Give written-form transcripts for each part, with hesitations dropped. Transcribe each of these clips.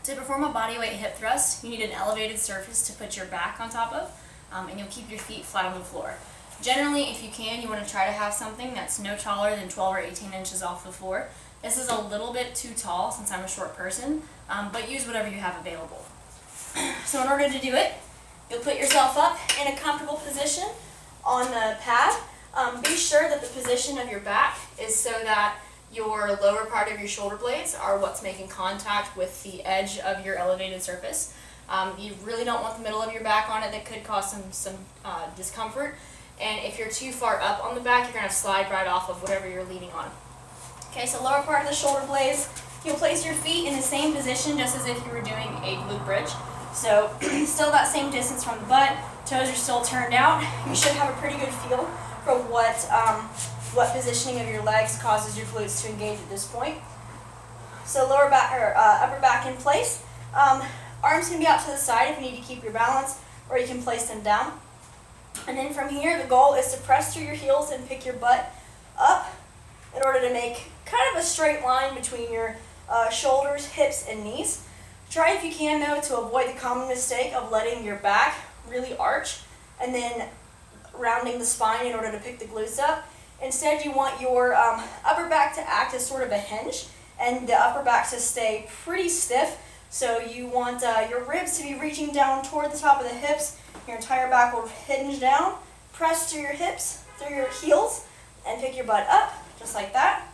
To perform a bodyweight hip thrust, you need an elevated surface to put your back on top of, and you'll keep your feet flat on the floor. Generally, if you can, you want to try to have something that's no taller than 12 or 18 inches off the floor. This is a little bit too tall since I'm a short person, but use whatever you have available. So in order to do it, you'll put yourself up in a comfortable position on the pad. Be sure that the position of your back is so that your lower part of your shoulder blades are what's making contact with the edge of your elevated surface. You really don't want the middle of your back on it. That could cause some discomfort. And if you're too far up on the back, you're going to slide right off of whatever you're leaning on. Okay, so lower part of the shoulder blades, you'll place your feet in the same position just as if you were doing a glute bridge. So still that same distance from the butt, toes are still turned out. You should have a pretty good feel for what positioning of your legs causes your glutes to engage at this point. So lower back or upper back in place. Arms can be out to the side if you need to keep your balance, or you can place them down. And then from here, the goal is to press through your heels and pick your butt up in order to make kind of a straight line between your shoulders, hips, and knees. Try if you can, though, to avoid the common mistake of letting your back really arch and then rounding the spine in order to pick the glutes up. Instead, you want your upper back to act as sort of a hinge and the upper back to stay pretty stiff. So you want your ribs to be reaching down toward the top of the hips. Your entire back will hinge down. Press through your hips, through your heels, and pick your butt up, just like that.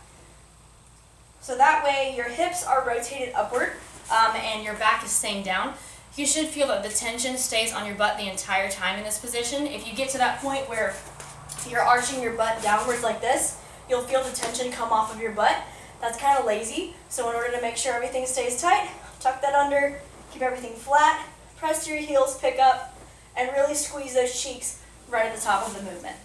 So that way your hips are rotated upward and your back is staying down. You should feel that the tension stays on your butt the entire time in this position. If you get to that point where you're arching your butt downwards like this, you'll feel the tension come off of your butt. That's kind of lazy. So in order to make sure everything stays tight, tuck that under, keep everything flat, press through your heels, pick up, and really squeeze those cheeks right at the top of the movement.